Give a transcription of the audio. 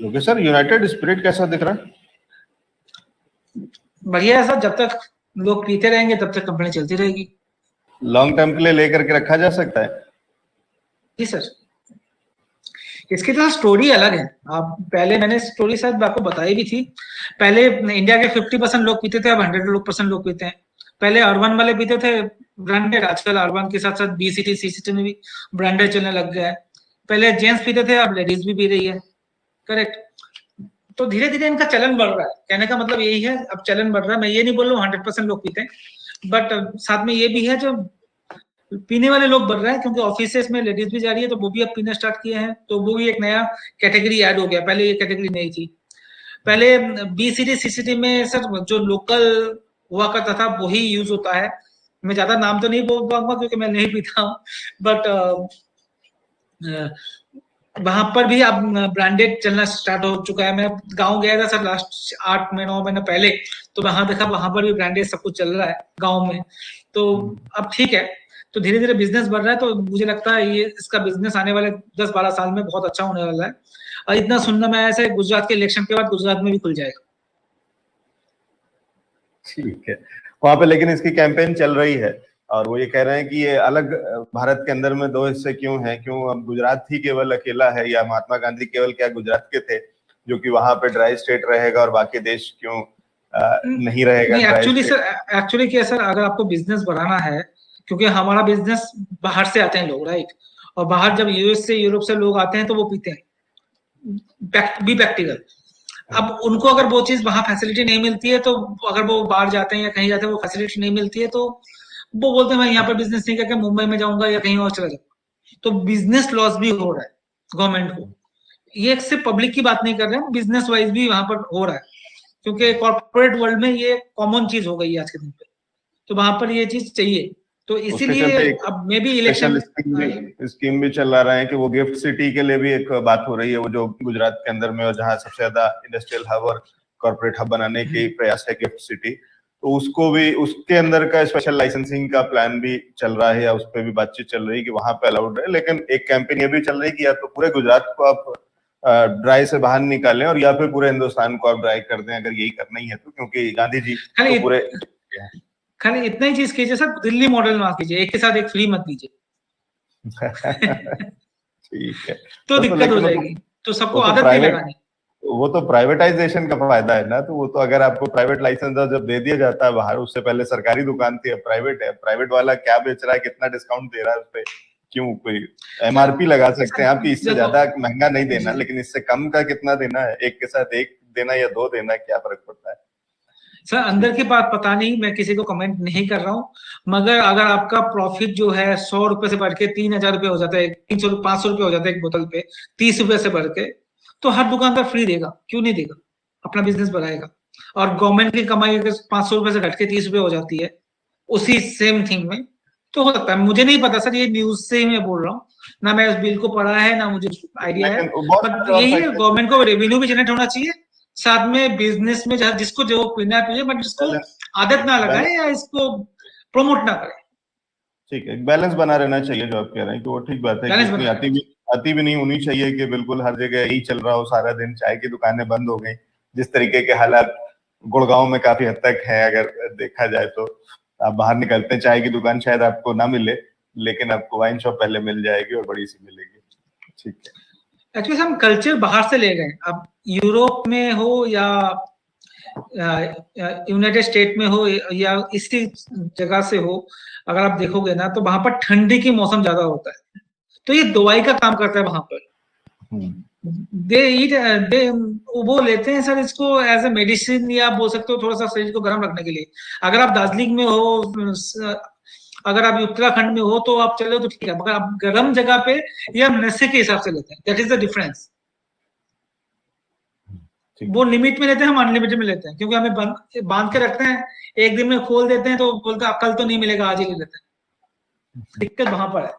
Okay sir, United spirit कैसा दिख रहा है? बढ़िया है सर, जब तक लोग पीते रहेंगे तब तक कंपनी चलती रहेगी। लॉन्ग टर्म के लिए लेकर के रखा जा सकता है? जी सर, इसकी तो स्टोरी अलग है। आप पहले मैंने स्टोरी शायद आपको बताई भी थी। पहले इंडिया के 50% लोग पीते थे, अब 100% लोग पीते हैं। पहले अर्बन वाले पीते थे ब्रांडेड, आजकल अर्बन के साथ साथ बीसीटी सीसीटी में भी ब्रांडेड चलने लग गया है। पहले जेंट्स पीते थे, अब लेडीज भी पी रही है। करेक्ट। तो धीरे धीरे इनका चलन बढ़ रहा है, कहने का मतलब यही है, अब चलन बढ़ रहा है। मैं ये नहीं बोल रहा हूँ 100% लोग पीते हैं, बट साथ में ये भी है जो पीने वाले लोग बढ़ रहे हैं, क्योंकि ऑफिसेस में लेडीज भी जा रही है तो वो भी अब पीना स्टार्ट किए हैं, तो वो भी एक नया कैटेगरी ऐड हो गया। पहले ये कैटेगरी नहीं थी। पहले बीसीटी सीसीटी में सर जो लोकल हुआ करता था वही यूज होता है। मैं ज्यादा नाम तो नहीं बोल पाऊंगा क्योंकि मैं नहीं पीता हूँ, बट वहां पर भी अब ब्रांडेड चलना स्टार्ट हो चुका है। मैं गांव गया था सर लास्ट 8 महीनों महीने पहले, तो वहां देखा वहां पर भी ब्रांडेड सब कुछ चल रहा है गांव में। तो अब ठीक है, तो धीरे धीरे बिजनेस बढ़ रहा है, तो मुझे लगता है ये इसका बिजनेस आने वाले 10-12 साल में बहुत अच्छा होने वाला है। और इतना सुनना में आया है गुजरात के इलेक्शन के बाद गुजरात में भी खुल जाएगा। ठीक है, वहां पे लेकिन इसकी कैंपेन चल रही है और वो ये कह रहे हैं कि ये अलग भारत के अंदर में दो हिस्से क्यों हैं, क्यों अब गुजरात ही केवल अकेला है, या महात्मा गांधी केवल क्या गुजरात के थे जो कि वहां पे ड्राई स्टेट रहेगा और बाकी देश क्यों नहीं रहेगा? एक्चुअली क्या सर, अगर आपको बिजनेस बढ़ाना है, क्योंकि हमारा बिजनेस बाहर से आते हैं लोग, राइट, और बाहर जब यूएस से यूरोप से लोग आते हैं तो वो पीते हैं, बी प्रैक्टिकल। अब उनको अगर वो चीज वहां फैसिलिटी नहीं मिलती है, तो अगर वो बाहर जाते हैं या कहीं जाते हैं वो फैसिलिटी नहीं मिलती है, तो वो बोलते हैं मैं यहाँ पर बिजनेस नहीं करके मुंबई में जाऊंगा या कहीं और चला जाऊंगा। तो बिजनेस लॉस भी हो रहा है गवर्नमेंट को। ये सिर्फ पब्लिक की बात नहीं कर रहे हैं, बिजनेस वाइज भी वहां पर हो रहा है, क्योंकि कॉर्पोरेट वर्ल्ड में ये कॉमन चीज हो गई है आज के दिन पे, तो वहां पर ये चीज चाहिए। तो इसीलिए अब मे बी इलेक्शन स्कीम भी चला रहा है कि वो गिफ्ट सिटी के लिए भी एक बात हो रही है, वो जो गुजरात के अंदर में और जहाँ सबसे ज्यादा इंडस्ट्रियल हब और कॉर्पोरेट हब बनाने की प्रयास है गिफ्ट सिटी, तो उसको भी उसके अंदर का स्पेशल लाइसेंसिंग का प्लान भी चल रहा है, या उस पर भी बातचीत चल रही है कि वहां पे अलाउड है। लेकिन एक कैंपेन ये भी चल रही है कि या तो पूरे गुजरात को आप ड्राई से बाहर निकालें और या फिर पूरे हिंदुस्तान को आप ड्राई कर दें, अगर यही करना ही है तो, क्योंकि गांधी जी तो पूरे खाली इतना ही चीज कीजिए सर, दिल्ली मॉडल ना कीजिए, एक के साथ एक फ्री मत दीजिए। ठीक है, तो दिक्कत हो जाएगी, तो सबको आदत नहीं लगानी। वो तो प्राइवेटाइजेशन का फायदा है ना, तो वो तो अगर आपको प्राइवेट लाइसेंस जब दे दिया जाता है बाहर, उससे पहले सरकारी दुकान थी, अब प्राइवेट है, प्राइवेट वाला क्या बेच रहा है, कितना डिस्काउंट दे रहा है उस पे, क्यों कोई एमआरपी लगा सकते हैं आप, इससे ज्यादा महंगा नहीं देना, लेकिन इससे कम का कितना देना है, एक के साथ एक देना या दो देना, क्या फर्क पड़ता है? सर अंदर की बात पता नहीं, मैं किसी को कमेंट नहीं कर रहा हूँ, मगर अगर आपका प्रॉफिट जो है 100 रुपए से बढ़ के 3000 रुपए हो जाता है, 300 500 रुपए हो जाता है एक बोतल पे, 30 रुपए से बढ़ के, तो हर दुकानदार फ्री देगा, क्यों नहीं देगा, अपना बिजनेस बढ़ाएगा। और गवर्नमेंट की कमाई अगर 500 रुपए से घट के 30 रुपए हो जाती है उसी सेम थिंग में, तो हो सकता है। मुझे नहीं पता सर, ये न्यूज से ही मैं बोल रहा हूँ, ना मैं उस बिल को पढ़ा है ना मुझे आइडिया है, बट यही है, गवर्नमेंट को रेवेन्यू भी जनरेट होना चाहिए, साथ में बिजनेस में जहाँ जिसको जो पीना है, बट जिसको आदत ना लगाए या इसको प्रमोट ना करे। ठीक है, बैलेंस बना रहना चाहिए, जो आप कह रहे हैं कि वो ठीक बात है कि अति भी नहीं होनी चाहिए कि बिल्कुल हर जगह यही चल रहा हो सारा दिन, चाय की दुकानें बंद हो गई, जिस तरीके के हालात गुड़गांव में काफी हद तक है। अगर देखा जाए तो आप बाहर निकलते हैं, चाय की दुकान शायद आपको ना मिले, लेकिन आपको वाइन शॉप पहले मिल जाएगी और बड़ी सी मिलेगी। ठीक है, एक्चुअली हम कल्चर बाहर से ले गए। अब यूरोप में हो या यूनाइटेड स्टेट में हो या इसी जगह से हो, अगर आप देखोगे ना तो वहां पर ठंडी की मौसम ज्यादा होता है, तो ये दवाई का काम करता है वहां पर। दे वो लेते हैं सर इसको एज ए मेडिसिन, या बोल सकते हो थोड़ा सा शरीर को गर्म रखने के लिए। अगर आप दार्जिलिंग में हो, अगर आप उत्तराखंड में हो तो आप चले तो ठीक है, मगर आप गर्म जगह पे या नशे के हिसाब से लेते हैं, दैट इज द डिफरेंस। वो लिमिट में लेते हैं, हम अनलिमिटेड में लेते हैं, क्योंकि हमें बांध के रखते हैं, एक दिन में खोल देते हैं तो बोलते हैं कल तो नहीं मिलेगा, आज ही ले लेते हैं। दिक्कत वहां पर है।